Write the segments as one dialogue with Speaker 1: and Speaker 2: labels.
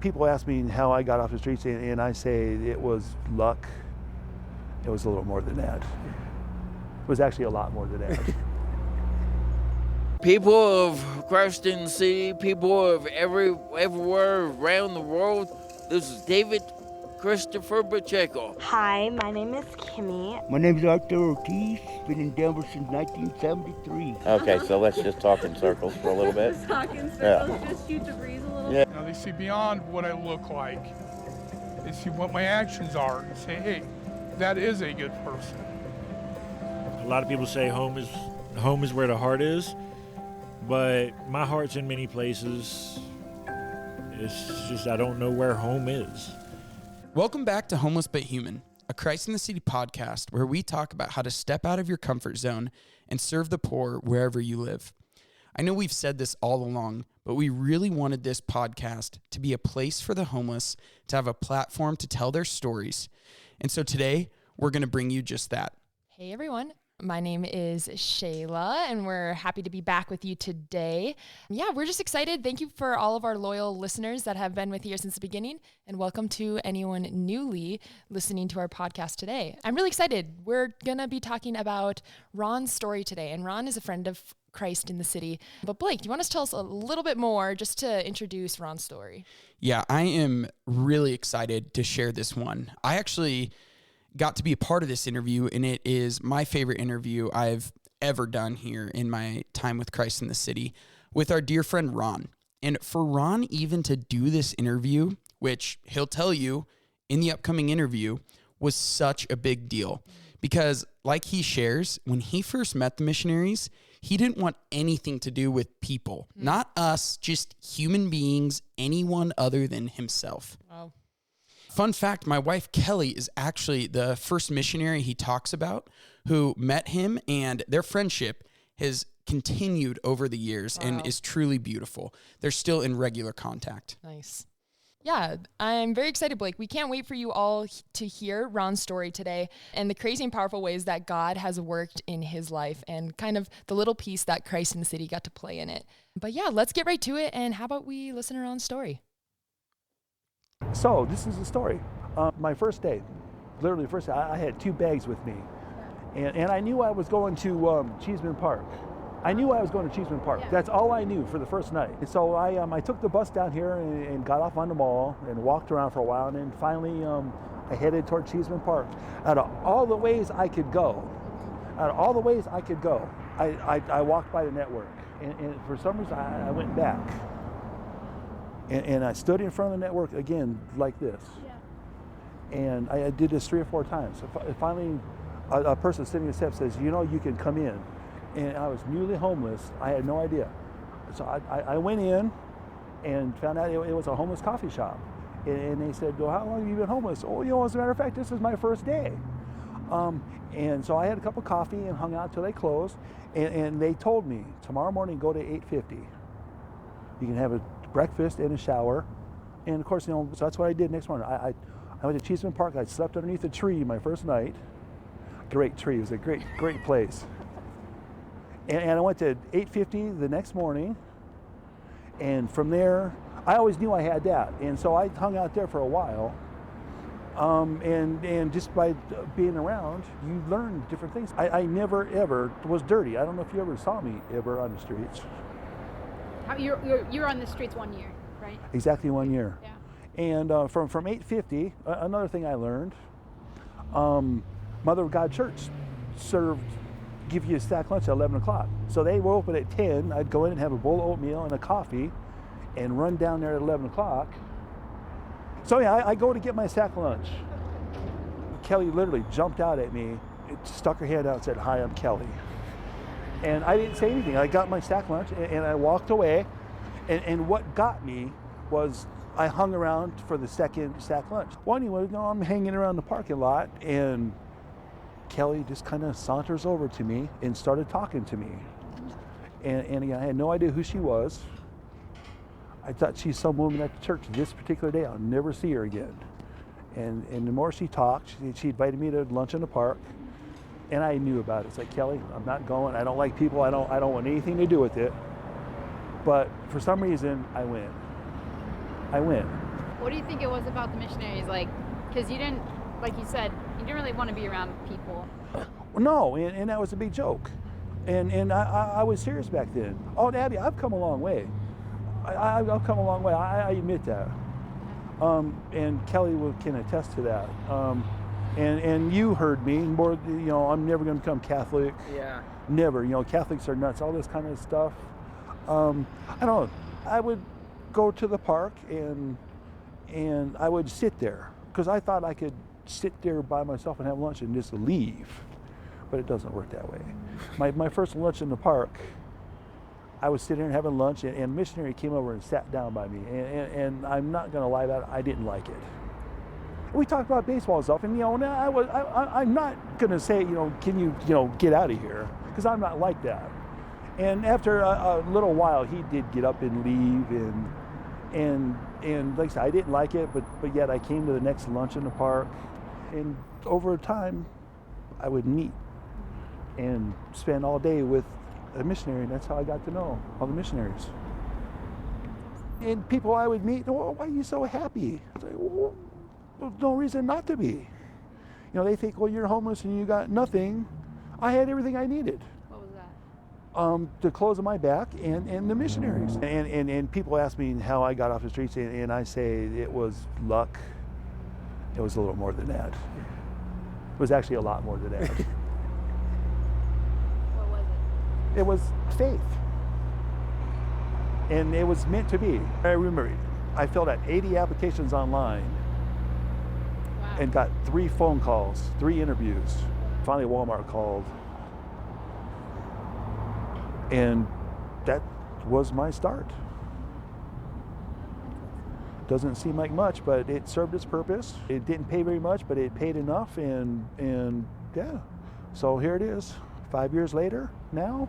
Speaker 1: people ask me how I got off the streets, and I say it was luck. It was a little more than that. It was actually a lot more than that.
Speaker 2: People of Christ in the City, people of everywhere around the world, this is David Christopher Pacheco.
Speaker 3: Hi, my name is Kimmy.
Speaker 4: My name is Arthur Ortiz. Been in Denver since 1973.
Speaker 5: Okay, so let's just talk in circles for a little bit.
Speaker 6: Just talk in circles, just shoot the breeze a little.
Speaker 5: Yeah.
Speaker 7: Now they see beyond what I look like. They see what my actions are and say, hey, that is a good person.
Speaker 8: A lot of people say home is where the heart is, but my heart's in many places. It's just I don't know where home is.
Speaker 9: Welcome back to Homeless But Human, a Christ in the City podcast where we talk about how to step out of your comfort zone and serve the poor wherever you live. I know we've said this all along, but we really wanted this podcast to be a place for the homeless to have a platform to tell their stories. And so today, we're going to bring you just that.
Speaker 6: Hey everyone, my name is Shayla and we're happy to be back with you today. Yeah, we're just excited. Thank you for all of our loyal listeners that have been with here since the beginning, and welcome to anyone newly listening to our podcast today. I'm really excited. We're going to be talking about Ron's story today, and Ron is a friend of Christ in the City. But Blake, do you want to tell us a little bit more just to introduce Ron's story?
Speaker 9: Yeah, I am really excited to share this one. I actually got to be a part of this interview, and it is my favorite interview I've ever done here in my time with Christ in the City with our dear friend Ron. And for Ron even to do this interview, which he'll tell you in the upcoming interview, was such a big deal. Because like he shares, when he first met the missionaries, he didn't want anything to do with people, not us, just human beings, anyone other than himself.
Speaker 6: Wow.
Speaker 9: Fun fact, my wife Kelly is actually the first missionary he talks about who met him, and their friendship has continued over the years and is truly beautiful. They're still in regular contact.
Speaker 6: Nice. Yeah, I'm very excited, Blake. We can't wait for you all to hear Ron's story today and the crazy and powerful ways that God has worked in his life and kind of the little piece that Christ in the City got to play in it. But yeah, let's get right to it. And how about we listen to Ron's story?
Speaker 1: So this is the story. My first day, literally the first day, I had 2 bags with me. And I knew I was going to Cheeseman Park. I knew I was going to Cheeseman Park. Yeah. That's all I knew for the first night. And so I took the bus down here and got off on the mall and walked around for a while. And then finally I headed toward Cheeseman Park. Out of all the ways I could go, I walked by the network. And for some reason, I went back. And I stood in front of the network again like this. Yeah. And I did this 3 or 4 times. So finally, a person sitting at the step says, you can come in. And I was newly homeless. I had no idea. So I went in and found out it was a homeless coffee shop. And they said, well, how long have you been homeless? Oh, as a matter of fact, this is my first day. And so I had a cup of coffee and hung out till they closed. And they told me, tomorrow morning, go to 8:50. You can have a breakfast and a shower. And of course, so that's what I did next morning. I went to Cheeseman Park. I slept underneath a tree my first night. Great tree. It was a great place. And I went to 8:50 the next morning, and from there, I always knew I had that, and so I hung out there for a while. And just by being around, you learn different things. I never ever was dirty. I don't know if you ever saw me ever on the streets.
Speaker 10: You're on the streets 1 year, right?
Speaker 1: Exactly 1 year.
Speaker 10: Yeah.
Speaker 1: And from 8:50, another thing I learned, Mother of God Church give you a stack lunch at 11 o'clock. So they were open at 10. I'd go in and have a bowl of oatmeal and a coffee and run down there at 11 o'clock. So yeah, I go to get my sack lunch. Kelly literally jumped out at me, stuck her hand out and said, "Hi, I'm Kelly." And I didn't say anything. I got my sack lunch and I walked away. And what got me was I hung around for the second sack lunch. Well, anyway, I'm hanging around the parking lot, and Kelly just kind of saunters over to me and started talking to me. And again, I had no idea who she was. I thought she's some woman at the church. This particular day, I'll never see her again. And the more she talked, she invited me to lunch in the park. And I knew about it. It's like, Kelly, I'm not going. I don't like people. I don't want anything to do with it. But for some reason, I went.
Speaker 10: What do you think it was about the missionaries? Like, because you didn't, like you said, you didn't really want to be around people.
Speaker 1: No, and that was a big joke. And I was serious back then. Oh, and Abby, I've come a long way. I've come a long way. I admit that. And Kelly can attest to that. And you heard me more. I'm never going to become Catholic.
Speaker 9: Yeah.
Speaker 1: Never. Catholics are nuts. All this kind of stuff. I don't know. I would go to the park and I would sit there because I thought I could sit there by myself and have lunch and just leave. But it doesn't work that way. My first lunch in the park, I was sitting there having lunch, and a missionary came over and sat down by me. And I'm not going to lie about it, I didn't like it. We talked about baseball and stuff, and I'm not going to say, can you get out of here, because I'm not like that. And after a little while, he did get up and leave, and like I said, I didn't like it, but yet I came to the next lunch in the park, and over time, I would meet and spend all day with a missionary, and that's how I got to know all the missionaries. And people I would meet, why are you so happy? I was like, well, no reason not to be. They think, well, you're homeless and you got nothing. I had everything I needed.
Speaker 10: What was that?
Speaker 1: The clothes on my back and the missionaries. And people ask me how I got off the streets, and I say it was luck. It was a little more than that. It was actually a lot more than that.
Speaker 10: What was it?
Speaker 1: It was faith. And it was meant to be. I remember I filled out 80 applications online.
Speaker 10: Wow.
Speaker 1: And got 3 phone calls, 3 interviews. Finally, Walmart called. And that was my start. Doesn't seem like much, but it served its purpose. It didn't pay very much, but it paid enough, and yeah. So here it is, 5 years later now.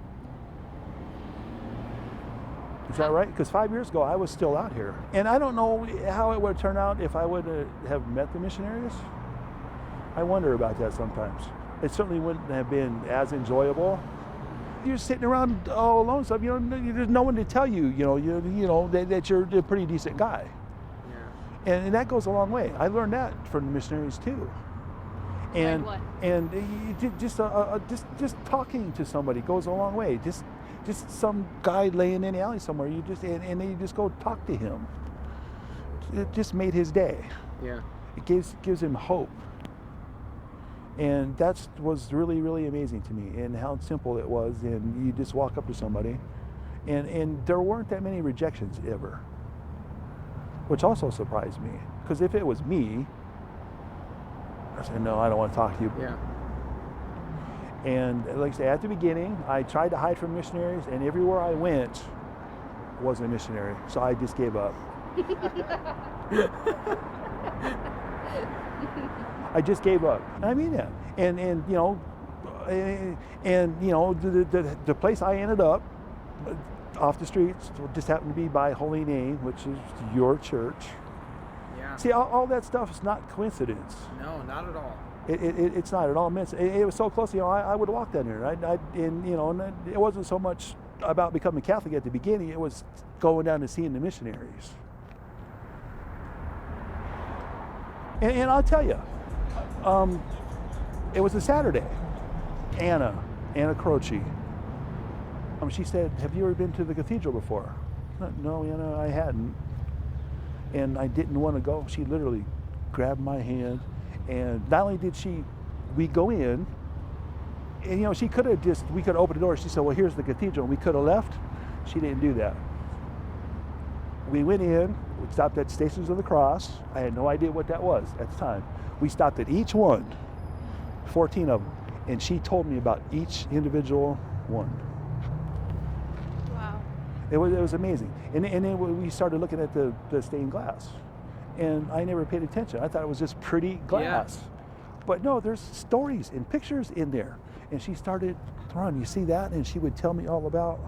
Speaker 1: Is that right? Because 5 years ago, I was still out here. And I don't know how it would have turned out if I would have met the missionaries. I wonder about that sometimes. It certainly wouldn't have been as enjoyable. You're sitting around all alone, so there's no one to tell you, that you're a pretty decent guy. Yeah. And that goes a long way. I learned that from the missionaries too. And
Speaker 10: like what?
Speaker 1: And just talking to somebody goes a long way. Just some guy laying in the alley somewhere, and then you just go talk to him. It just made his day.
Speaker 9: Yeah.
Speaker 1: It gives him hope. And that was really, really amazing to me, and how simple it was. And you just walk up to somebody, and there weren't that many rejections ever, which also surprised me. Because if it was me, I said, no, I don't want to talk to you.
Speaker 9: Yeah.
Speaker 1: And like I say, at the beginning, I tried to hide from missionaries, and everywhere I went was a missionary. So I just gave up. I just gave up. I mean that. And the place I ended up off the streets just happened to be by Holy Name, which is your church.
Speaker 9: Yeah.
Speaker 1: See, all that stuff is not coincidence.
Speaker 9: No, not at all.
Speaker 1: It's not at all meant. It was so close. I would walk down there. And it wasn't so much about becoming Catholic at the beginning. It was going down and seeing the missionaries. And I'll tell you, it was a Saturday. Anna Croce. She said, "Have you ever been to the cathedral before?" No, Anna, I hadn't. And I didn't want to go. She literally grabbed my hand. And not only did we go in, and she could have we could open the door. She said, "Well, here's the cathedral." We could have left. She didn't do that. We went in, we stopped at Stations of the Cross. I had no idea what that was at the time. We stopped at each one, 14 of them, and she told me about each individual one.
Speaker 10: Wow.
Speaker 1: It was amazing. And then we started looking at the stained glass. And I never paid attention. I thought it was just pretty glass. Yeah. But no, there's stories and pictures in there. And she started, Ron, you see that? And she would tell me all about,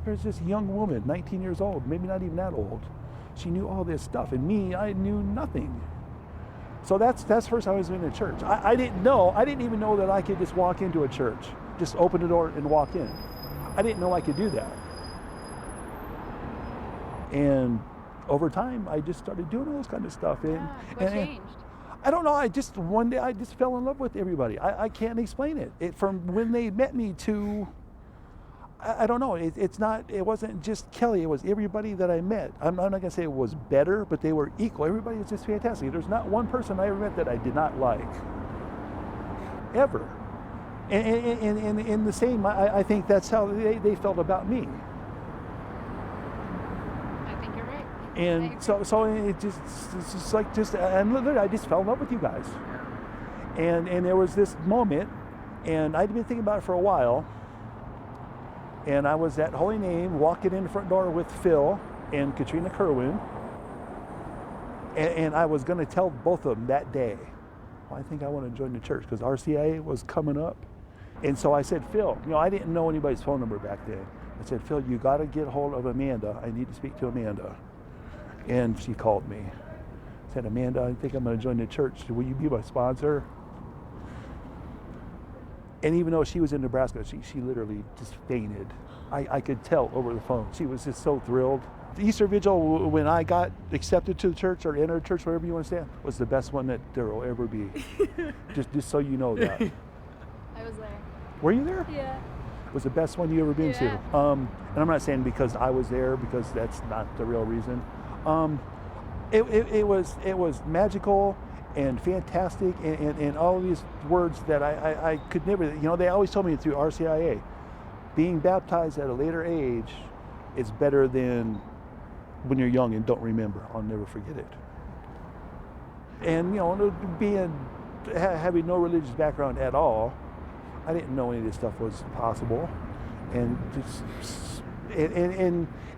Speaker 1: here's this young woman, 19 years old, maybe not even that old. She knew all this stuff. And me, I knew nothing. So that's the first time I was in a church. I didn't even know that I could just walk into a church, just open the door and walk in. I didn't know I could do that. And over time, I just started doing all this kind of stuff. And,
Speaker 10: What changed?
Speaker 1: I don't know. One day I just fell in love with everybody. I can't explain it. From when they met me to, I don't know. It wasn't just Kelly. It was everybody that I met. I'm not going to say it was better, but they were equal. Everybody was just fantastic. There's not one person I ever met that I did not like. Ever. And the same, I think that's how they felt about me.
Speaker 10: I think you're right.
Speaker 1: And so it's just like, and literally I just fell in love with you guys. And there was this moment, and I'd been thinking about it for a while, and I was at Holy Name walking in the front door with Phil and Katrina Kerwin, and I was going to tell both of them that day, well, I think I want to join the church, because RCIA was coming up. And so I said, Phil, I didn't know anybody's phone number back then. I said, Phil, you got to get hold of Amanda. I need to speak to Amanda. And she called me. Said, Amanda, I think I'm going to join the church. Will you be my sponsor? And even though she was in Nebraska, she literally just fainted. I could tell over the phone. She was just so thrilled. The Easter Vigil, when I got accepted to the church or entered church, whatever you want to say, was the best one that there will ever be. just so you know that.
Speaker 10: I was there.
Speaker 1: Were you there?
Speaker 10: Yeah.
Speaker 1: It was the best one you ever been to. And I'm not saying because I was there, because that's not the real reason. It was magical and fantastic, and all of these words that I could never, they always told me through RCIA, being baptized at a later age is better than when you're young and don't remember. I'll never forget it. And, having no religious background at all, I didn't know any of this stuff was possible. And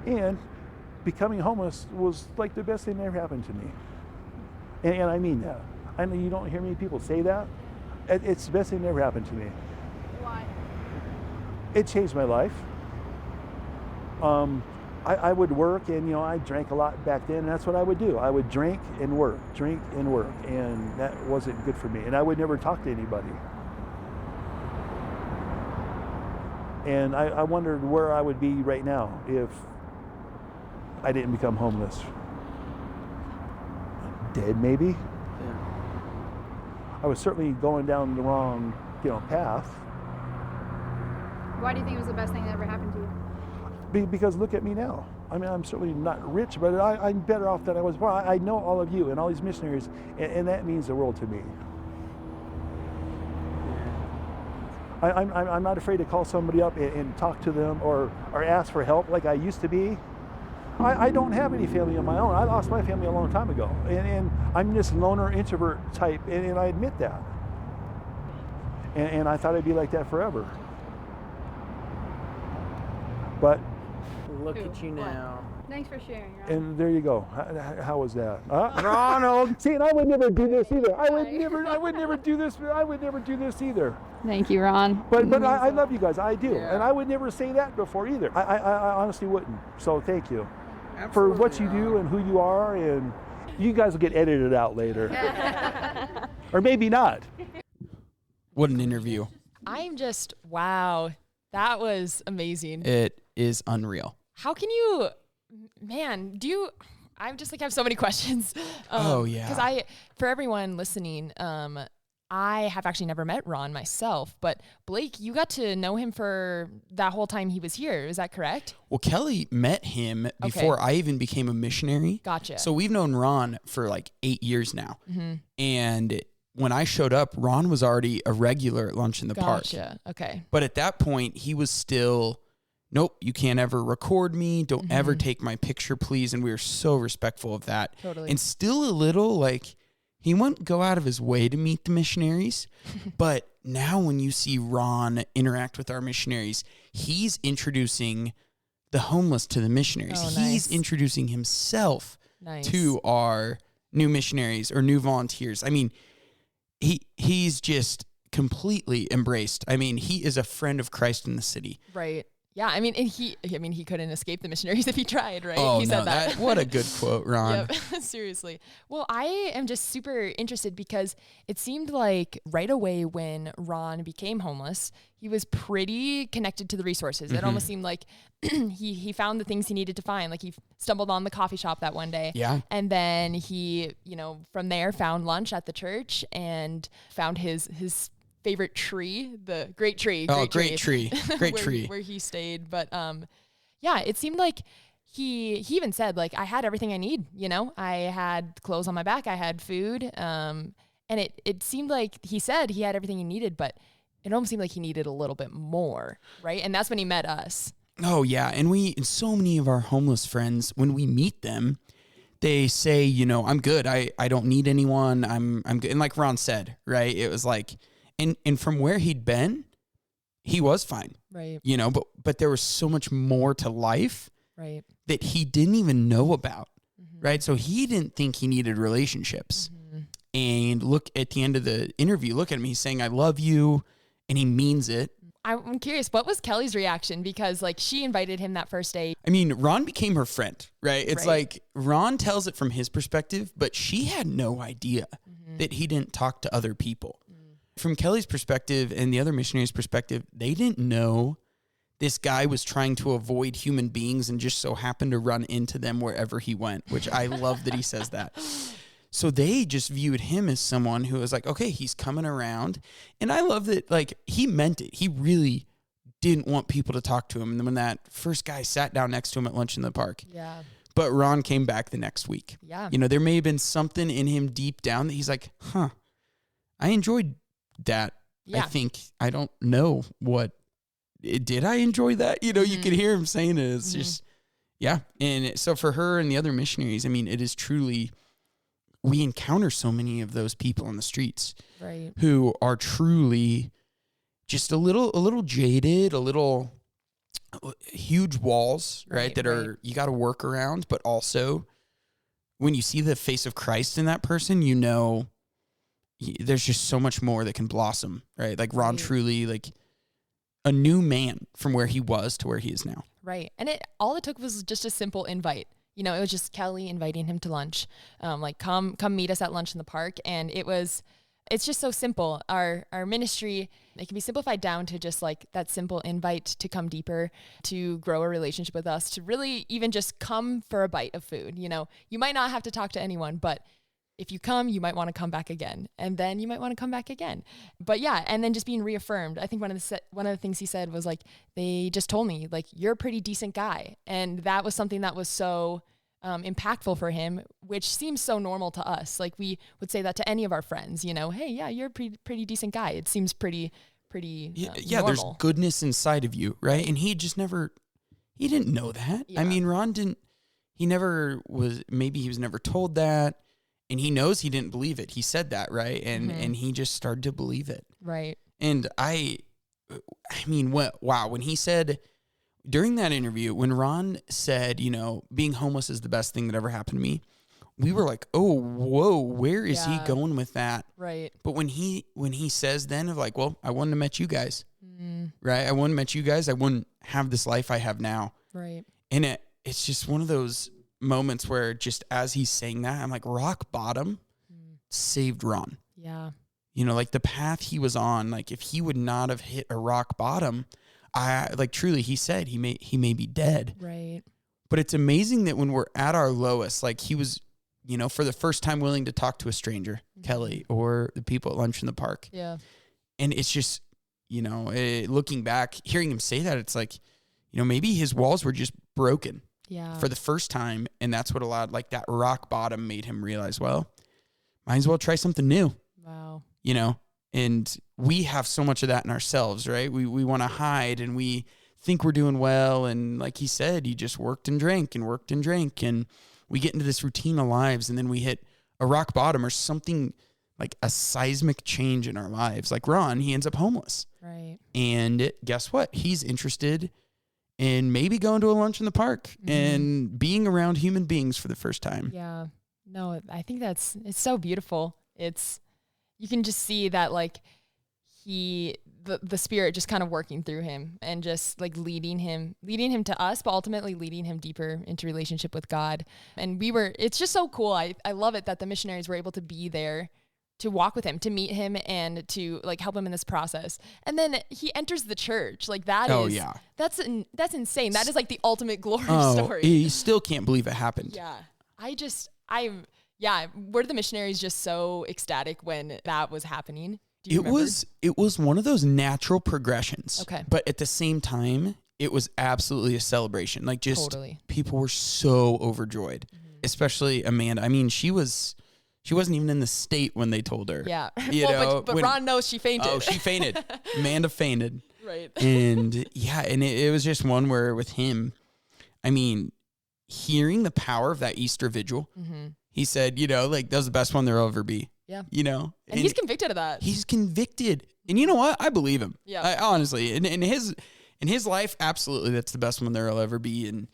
Speaker 1: and becoming homeless was like the best thing that ever happened to me. And I mean that. I know you don't hear many people say that. It's the best thing that ever happened to me.
Speaker 10: Why?
Speaker 1: It changed my life. I would work, and I drank a lot back then, and that's what I would do. I would drink and work, and that wasn't good for me. And I would never talk to anybody. And I wondered where I would be right now if I didn't become homeless. Dead, maybe?
Speaker 11: Yeah.
Speaker 1: I was certainly going down the wrong, path.
Speaker 10: Why do you think it was the best thing that ever happened to you?
Speaker 1: Because look at me now. I mean, I'm certainly not rich, but I'm better off than I was before. I know all of you and all these missionaries, and that means the world to me. I'm not afraid to call somebody up and talk to them or ask for help like I used to be. I don't have any family of my own. I lost my family a long time ago. And I'm this loner introvert type, and I admit that. And I thought I'd be like that forever. But
Speaker 11: look at you now.
Speaker 10: Thanks for sharing, Ron.
Speaker 1: And there you go. How was that?
Speaker 11: Ronald!
Speaker 1: See, and I would never do this either. I would never do this. I would never do this either.
Speaker 10: Thank you, Ron.
Speaker 1: But I love you guys. I do.
Speaker 11: Yeah.
Speaker 1: And I would never say that before either. I honestly wouldn't. So thank you.
Speaker 11: Absolutely,
Speaker 1: for what you do and who you are. And you guys will get edited out later. Or maybe not.
Speaker 9: What an interview.
Speaker 6: I'm just, wow. That was amazing.
Speaker 9: It is unreal.
Speaker 6: How can you, man, I just have so many questions.
Speaker 9: Oh, yeah.
Speaker 6: Because for everyone listening, I have actually never met Ron myself, but Blake, you got to know him for that whole time he was here. Is that correct?
Speaker 9: Well, Kelly met him before I even became a missionary.
Speaker 6: Gotcha.
Speaker 9: So we've known Ron for 8 years now.
Speaker 6: Mm-hmm.
Speaker 9: And when I showed up, Ron was already a regular at Lunch in the Park.
Speaker 6: Gotcha. Okay.
Speaker 9: But at that point, he was still, nope, you can't ever record me. Don't ever take my picture, please. And we were so respectful of that.
Speaker 6: Totally.
Speaker 9: And still a little he wouldn't go out of his way to meet the missionaries. But now when you see Ron interact with our missionaries, he's introducing the homeless to the missionaries.
Speaker 6: Oh, nice.
Speaker 9: He's introducing himself to our new missionaries or new volunteers. I mean, he's just completely embraced. I mean, he is a friend of Christ in the city.
Speaker 6: Right. Yeah, I mean, and he couldn't escape the missionaries if he tried, right?
Speaker 9: Oh,
Speaker 6: he
Speaker 9: no,
Speaker 6: said that.
Speaker 9: what a good quote, Ron.
Speaker 6: Yep, seriously. Well, I am just super interested because it seemed like right away when Ron became homeless, he was pretty connected to the resources. It almost seemed like he found the things he needed to find. Like he stumbled on the coffee shop that one day.
Speaker 9: Yeah.
Speaker 6: And then he, from there found lunch at the church and found his favorite tree, the great tree.
Speaker 9: Great tree. Great tree.
Speaker 6: Where he stayed. But yeah, it seemed like he even said, like, I had everything I need, I had clothes on my back, I had food. And it seemed like he said he had everything he needed, but it almost seemed like he needed a little bit more, right? And that's when he met us.
Speaker 9: Oh, yeah. And so many of our homeless friends, when we meet them, they say, I'm good. I don't need anyone. I'm good. And like Ron said, right? It was like, and from where he'd been, he was fine.
Speaker 6: Right.
Speaker 9: But there was so much more to life
Speaker 6: right.
Speaker 9: that he didn't even know about. Right. So he didn't think he needed relationships. And look at the end of the interview, look at him. He's saying, I love you. And he means it.
Speaker 6: I'm curious, what was Kelly's reaction? Because like she invited him that first day.
Speaker 9: I mean, Ron became her friend, right? It's like Ron tells it from his perspective, but she had no idea that he didn't talk to other people. From Kelly's perspective and the other missionaries' perspective, they didn't know this guy was trying to avoid human beings and just so happened to run into them wherever he went, which I love that he says that. So they just viewed him as someone who was like, okay, he's coming around. And I love that, like, he meant it. He really didn't want people to talk to him. And then when that first guy sat down next to him at lunch in the park. Yeah. But Ron came back the next week.
Speaker 6: Yeah.
Speaker 9: There may have been something in him deep down that he's like, I enjoyed that.
Speaker 6: Yeah.
Speaker 9: I think, I don't know did I enjoy that? You could hear him saying it. It's just, yeah. And so for her and the other missionaries, I mean, it is truly, we encounter so many of those people on the streets
Speaker 6: right.
Speaker 9: who are truly just a little jaded, a little huge walls, right? That are, you got to work around, but also when you see the face of Christ in that person, there's just so much more that can blossom, right? Like Ron truly, like a new man from where he was to where he is now.
Speaker 6: Right. And all it took was just a simple invite. It was just Kelly inviting him to lunch, like come meet us at lunch in the park. And it's just so simple. Our ministry, it can be simplified down to just like that simple invite to come deeper, to grow a relationship with us, to really even just come for a bite of food. You might not have to talk to anyone, but if you come, you might want to come back again, and then you might want to come back again. But yeah, and then just being reaffirmed. I think one of the things he said was like, they just told me like, you're a pretty decent guy. And that was something that was so impactful for him, which seems so normal to us. Like we would say that to any of our friends, hey, yeah, you're a pretty decent guy. It seems pretty
Speaker 9: yeah,
Speaker 6: normal.
Speaker 9: There's goodness inside of you, right? And he didn't know that.
Speaker 6: Yeah.
Speaker 9: I mean, Ron maybe he was never told that. And he knows he didn't believe it. He said that, right? And he just started to believe it.
Speaker 6: Right.
Speaker 9: And I mean, when he said, during that interview, when Ron said, being homeless is the best thing that ever happened to me, we were like, oh, whoa, where is he going with that?
Speaker 6: Right.
Speaker 9: But when he says then of like, well, I wouldn't have met you guys, right? I wouldn't have met you guys. I wouldn't have this life I have now.
Speaker 6: Right.
Speaker 9: And it's just one of those moments where just as he's saying that, I'm like, rock bottom saved Ron.
Speaker 6: Yeah.
Speaker 9: Like the path he was on, like if he would not have hit a rock bottom, truly he said he may be dead.
Speaker 6: Right.
Speaker 9: But it's amazing that when we're at our lowest, like he was, for the first time willing to talk to a stranger, Kelly, or the people at lunch in the park.
Speaker 6: Yeah.
Speaker 9: And it's just, looking back, hearing him say that, it's like, maybe his walls were just broken.
Speaker 6: Yeah.
Speaker 9: For the first time, and that's what allowed, like that rock bottom made him realize, well, might as well try something new.
Speaker 6: Wow.
Speaker 9: And we have so much of that in ourselves, right? We want to hide and we think we're doing well. And like he said, he just worked and drank. And we get into this routine of lives and then we hit a rock bottom or something like a seismic change in our lives. Like Ron, he ends up homeless.
Speaker 6: Right.
Speaker 9: And guess what? He's interested in maybe going to a lunch in the park and being around human beings for the first time.
Speaker 6: Yeah. No, I think it's so beautiful. You can just see that like the Spirit just kind of working through him and just like leading him to us, but ultimately leading him deeper into relationship with God. And it's just so cool. I love it that the missionaries were able to be there to walk with him, to meet him, and to like help him in this process. And then he enters the church. Like that's insane. That is like the ultimate glory story.
Speaker 9: He still can't believe it happened.
Speaker 6: Yeah. Were the missionaries just so ecstatic when that was happening? Do you
Speaker 9: It
Speaker 6: remember?
Speaker 9: was one of those natural progressions.
Speaker 6: Okay.
Speaker 9: But at the same time, it was absolutely a celebration. Like just
Speaker 6: Totally.
Speaker 9: people were so overjoyed, especially Amanda. I mean, she wasn't even in the state when they told her.
Speaker 6: Yeah. But
Speaker 9: when-
Speaker 6: Ron knows she fainted.
Speaker 9: Oh, she fainted. Amanda fainted.
Speaker 6: Right.
Speaker 9: And yeah, and it was just one where with him, I mean, hearing the power of that Easter vigil, he said, like that was the best one there'll ever be.
Speaker 6: Yeah.
Speaker 9: And
Speaker 6: he's convicted of that.
Speaker 9: He's convicted. And you know what? I believe him.
Speaker 6: Yeah.
Speaker 9: I, honestly, in his life, absolutely, that's the best one there'll ever be. And,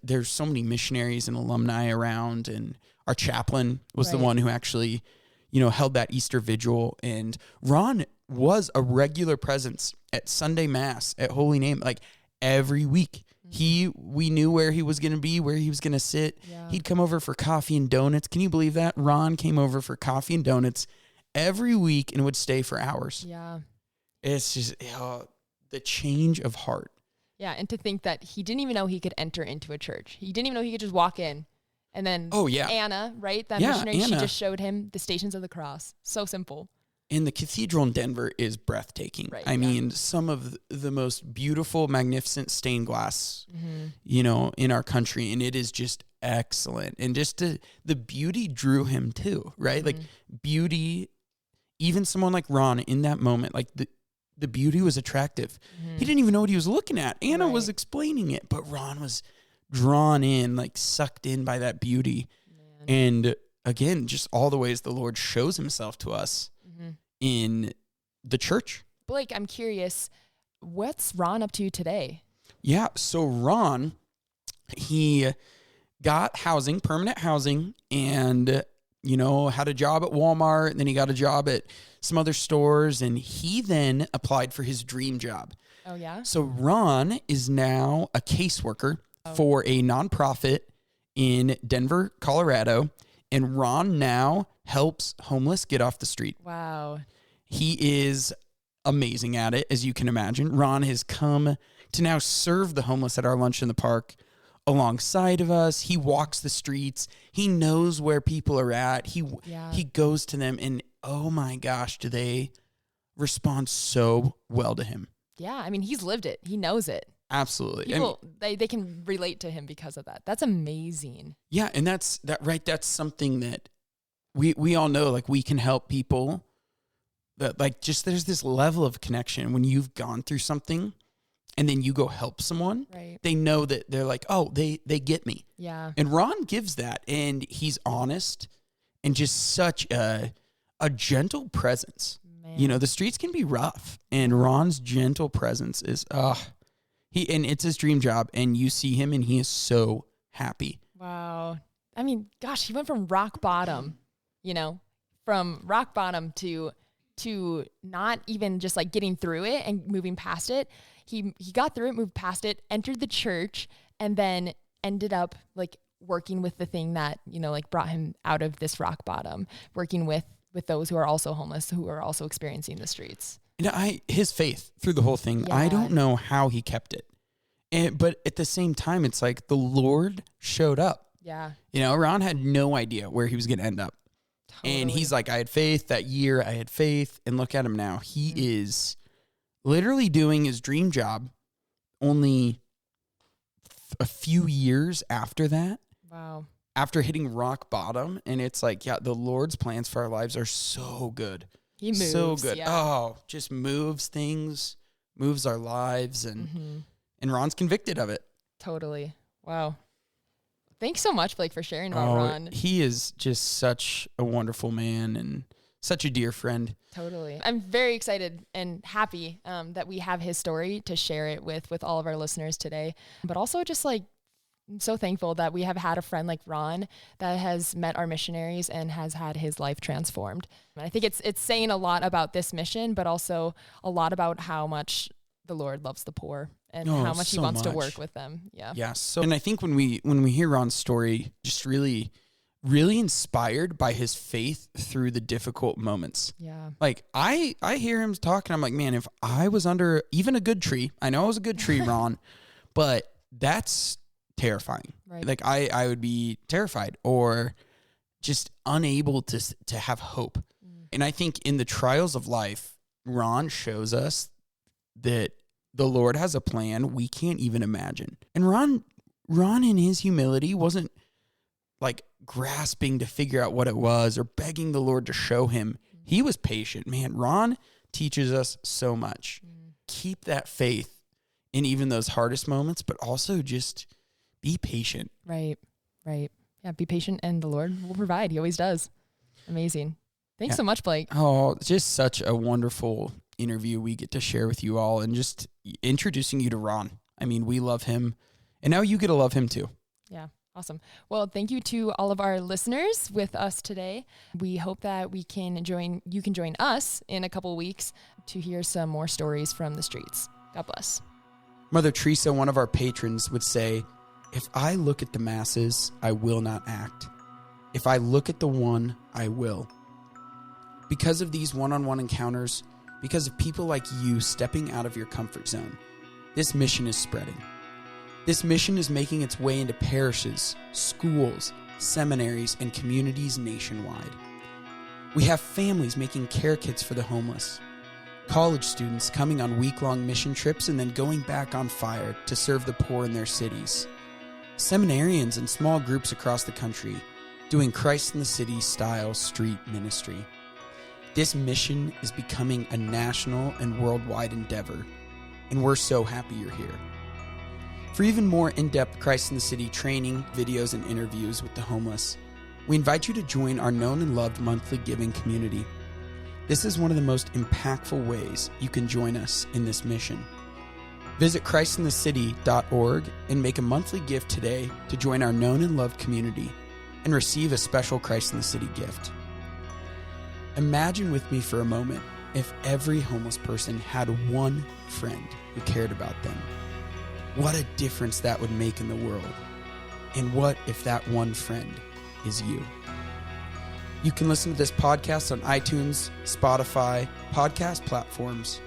Speaker 9: there's so many missionaries and alumni around. And our chaplain was the one who actually, held that Easter vigil. And Ron was a regular presence at Sunday Mass, at Holy Name, like every week. We knew where he was going to be, where he was going to sit.
Speaker 6: Yeah.
Speaker 9: He'd come over for coffee and donuts. Can you believe that? Ron came over for coffee and donuts every week and would stay for hours.
Speaker 6: Yeah.
Speaker 9: It's just the change of heart.
Speaker 6: Yeah. And to think that he didn't even know he could enter into a church. He didn't even know he could just walk in. And then Anna, right? That missionary, she just showed him the Stations of the Cross. So simple.
Speaker 9: And the cathedral in Denver is breathtaking.
Speaker 6: Right,
Speaker 9: I mean, some of the most beautiful, magnificent stained glass, in our country. And it is just excellent. And just the beauty drew him too, right? Like beauty, even someone like Ron in that moment, like the beauty was attractive. He didn't even know what he was looking at. Anna was explaining it, but Ron was drawn in, like sucked in by that beauty. And again, just all the ways the Lord shows himself to us in the church.
Speaker 6: Blake, I'm curious, what's Ron up to today?
Speaker 9: Yeah, so Ron, he got housing, permanent housing, and, had a job at Walmart, and then he got a job at some other stores, and he then applied for his dream job.
Speaker 6: Oh, yeah?
Speaker 9: So Ron is now a caseworker for a nonprofit in Denver, Colorado, and Ron now helps homeless get off the street.
Speaker 6: Wow.
Speaker 9: He is amazing at it, as you can imagine. Ron has come to now serve the homeless at our lunch in the park alongside of us. He walks the streets. He knows where people are at. He goes to them, and oh my gosh, do they respond so well to him.
Speaker 6: Yeah, I mean, he's lived it. He knows it.
Speaker 9: Absolutely.
Speaker 6: People, they can relate to him because of that. That's amazing.
Speaker 9: Yeah, and that's something that we all know, like we can help people that like just there's this level of connection when you've gone through something and then you go help someone.
Speaker 6: Right.
Speaker 9: They know that they're like, oh, they get me.
Speaker 6: Yeah.
Speaker 9: And Ron gives that, and he's honest and just such a gentle presence. Man. The streets can be rough, and Ron's gentle presence is and it's his dream job, and you see him and he is so happy.
Speaker 6: Wow. I mean, gosh, he went from rock bottom, to not even just like getting through it and moving past it. He got through it, moved past it, entered the church, and then ended up like working with the thing that, like brought him out of this rock bottom, working with those who are also homeless, who are also experiencing the streets.
Speaker 9: His faith through the whole thing, I don't know how he kept it. But at the same time, it's like the Lord showed up.
Speaker 6: Yeah.
Speaker 9: Ron had no idea where he was going to end up. Totally. And he's like, I had faith that year. I had faith. And look at him now. He is literally doing his dream job only a few years after that.
Speaker 6: Wow.
Speaker 9: After hitting rock bottom. And it's like, yeah, the Lord's plans for our lives are so good.
Speaker 6: He moves.
Speaker 9: So good.
Speaker 6: Yeah.
Speaker 9: Oh, just moves things, moves our lives. And Ron's convicted of it.
Speaker 6: Totally. Wow. Thanks so much, Blake, for sharing about Ron.
Speaker 9: He is just such a wonderful man and such a dear friend.
Speaker 6: Totally. I'm very excited and happy that we have his story to share it with all of our listeners today. But also just like I'm so thankful that we have had a friend like Ron that has met our missionaries and has had his life transformed. And I think it's saying a lot about this mission, but also a lot about how much the Lord loves the poor and how much he wants to work with them. Yeah.
Speaker 9: Yeah. So, and I think when we hear Ron's story, just really inspired by his faith through the difficult moments.
Speaker 6: Yeah.
Speaker 9: Like I hear him talking, I'm like, man, if I was under even a good tree, I know I was a good tree, Ron, but that's terrifying.
Speaker 6: Right.
Speaker 9: Like I would be terrified or just unable to have hope. And I think in the trials of life, Ron shows us that the Lord has a plan we can't even imagine. And Ron in his humility wasn't like grasping to figure out what it was or begging the Lord to show him. He was patient. Man, Ron teaches us so much. Keep that faith in even those hardest moments, but also just be patient.
Speaker 6: Right. Yeah, be patient and the Lord will provide. He always does. Amazing. Thanks so much, Blake.
Speaker 9: Oh, just such a wonderful interview we get to share with you all and just introducing you to Ron. I mean, we love him and now you get to love him too.
Speaker 6: Yeah. Awesome. Well, thank you to all of our listeners with us today. We hope that you can join us in a couple weeks to hear some more stories from the streets. God bless.
Speaker 9: Mother Teresa, one of our patrons, would say, "If I look at the masses, I will not act. If I look at the one, I will." Because of these one-on-one encounters, because of people like you stepping out of your comfort zone, this mission is spreading. This mission is making its way into parishes, schools, seminaries, and communities nationwide. We have families making care kits for the homeless, college students coming on week-long mission trips and then going back on fire to serve the poor in their cities, seminarians and small groups across the country doing Christ in the City style street ministry. This mission is becoming a national and worldwide endeavor, and we're so happy you're here. For even more in-depth Christ in the City training, videos, and interviews with the homeless, we invite you to join our known and loved monthly giving community. This is one of the most impactful ways you can join us in this mission. Visit christinthecity.org and make a monthly gift today to join our known and loved community and receive a special Christ in the City gift. Imagine with me for a moment if every homeless person had one friend who cared about them. What a difference that would make in the world. And what if that one friend is you? You can listen to this podcast on iTunes, Spotify, podcast platforms.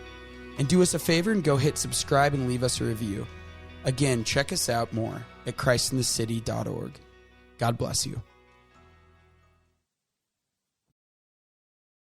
Speaker 9: And do us a favor and go hit subscribe and leave us a review. Again, check us out more at christinthecity.org. God bless you.